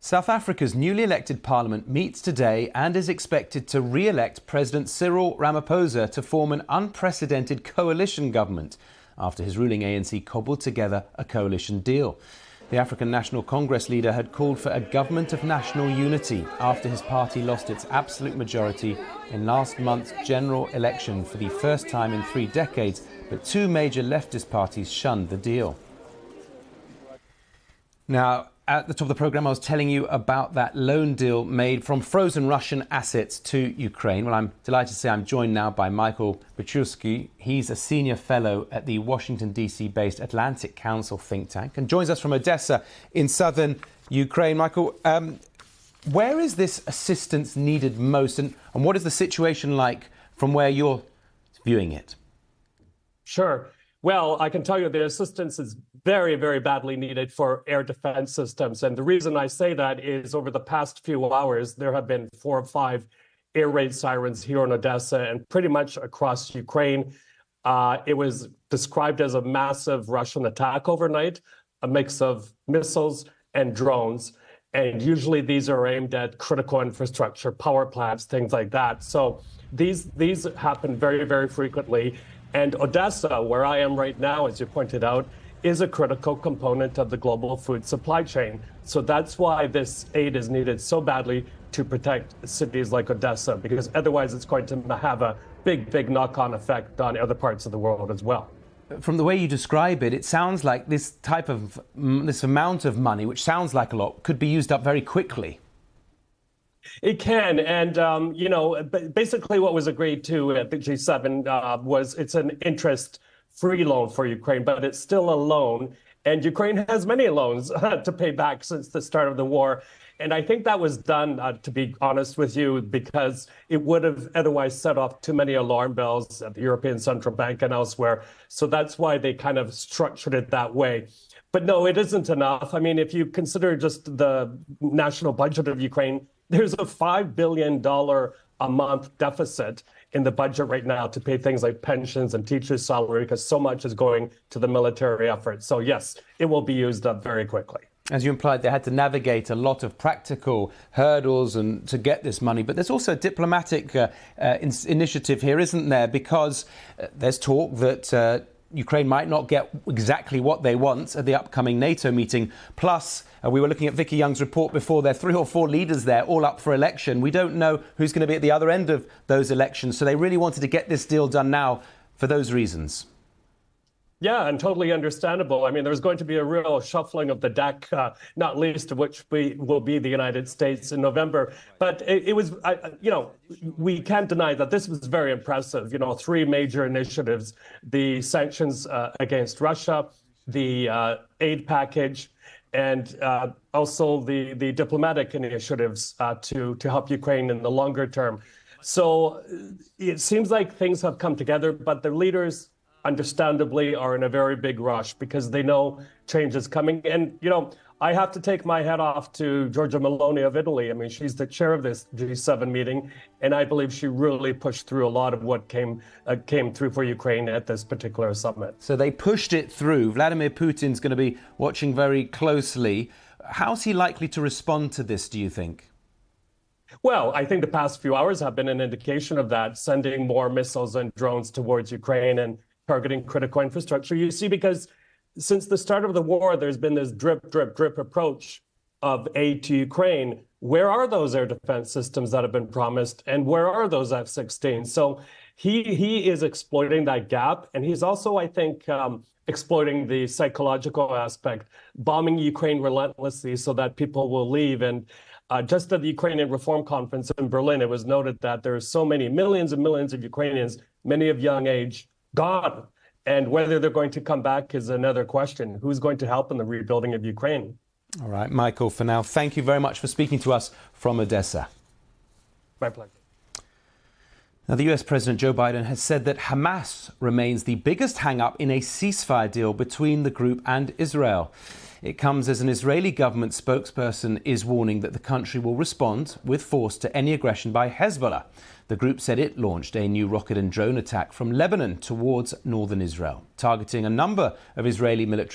South Africa's newly elected parliament meets today and is expected to re-elect President Cyril Ramaphosa to form an unprecedented coalition government after his ruling ANC cobbled together a coalition deal. The African National Congress leader had called for a government of national unity after his party lost its absolute majority in last month's general election for the first time in 3 decades, but two major leftist parties shunned the deal. Now, at the top of the programme, I was telling you about that loan deal made from frozen Russian assets to Ukraine. Well, I'm delighted to say I'm joined now by Michael Bociurkiw. He's a senior fellow at the Washington, D.C.-based Atlantic Council think tank and joins us from Odessa in southern Ukraine. Michael, where is this assistance needed most and what is the situation like from where you're viewing it? Sure. Well, I can tell you the assistance is very, very badly needed for air defense systems. And the reason I say that is over the past few hours, there have been 4 or 5 air raid sirens here in Odessa and pretty much across Ukraine. It was described as a massive Russian attack overnight, a mix of missiles and drones. And usually these are aimed at critical infrastructure, power plants, things like that. So these happen very, very frequently. And Odessa, where I am right now, as you pointed out, is a critical component of the global food supply chain. So that's why this aid is needed so badly to protect cities like Odessa, because otherwise it's going to have a big, big knock-on effect on other parts of the world as well. From the way you describe it, it sounds like this amount of money, which sounds like a lot, could be used up very quickly. It can. And, basically what was agreed to at the G7 was it's an interest-free loan for Ukraine, but it's still a loan. And Ukraine has many loans to pay back since the start of the war. And I think that was done, to be honest with you, because it would have otherwise set off too many alarm bells at the European Central Bank and elsewhere. So that's why they kind of structured it that way. But no, it isn't enough. I mean, if you consider just the national budget of Ukraine, there's a $5 billion a month deficit in the budget right now to pay things like pensions and teachers' salary, because so much is going to the military effort. So yes, it will be used up very quickly. As you implied, they had to navigate a lot of practical hurdles and to get this money. But there's also a diplomatic initiative here, isn't there? Because there's talk that Ukraine might not get exactly what they want at the upcoming NATO meeting. Plus, we were looking at Vicky Young's report before. There are 3 or 4 leaders there, all up for election. We don't know who's going to be at the other end of those elections. So they really wanted to get this deal done now for those reasons. Yeah, and totally understandable. I mean, there's going to be a real shuffling of the deck, not least of which will be the United States in November. But it was, we can't deny that this was very impressive. 3 major initiatives: the sanctions against Russia, the aid package, and also the diplomatic initiatives to help Ukraine in the longer term. So it seems like things have come together, but the leaders understandably are in a very big rush because they know change is coming. And, I have to take my hat off to Giorgia Meloni of Italy. I mean, she's the chair of this G7 meeting, and I believe she really pushed through a lot of what came through for Ukraine at this particular summit. So they pushed it through. Vladimir Putin's going to be watching very closely. How's he likely to respond to this, do you think? Well, I think the past few hours have been an indication of that, sending more missiles and drones towards Ukraine and targeting critical infrastructure. You see, because since the start of the war, there's been this drip, drip, drip approach of aid to Ukraine. Where are those air defense systems that have been promised? And where are those F-16? So he is exploiting that gap. And he's also, I think, exploiting the psychological aspect, bombing Ukraine relentlessly so that people will leave. And just at the Ukrainian Reform Conference in Berlin, it was noted that there are so many millions and millions of Ukrainians, many of young age, gone. And whether they're going to come back is another question. Who's going to help in the rebuilding of Ukraine? All right, Michael, for now, thank you very much for speaking to us from Odessa. My pleasure. Now, the US President Joe Biden has said that Hamas remains the biggest hang-up in a ceasefire deal between the group and Israel. It comes as an Israeli government spokesperson is warning that the country will respond with force to any aggression by Hezbollah. The group said it launched a new rocket and drone attack from Lebanon towards northern Israel, targeting a number of Israeli military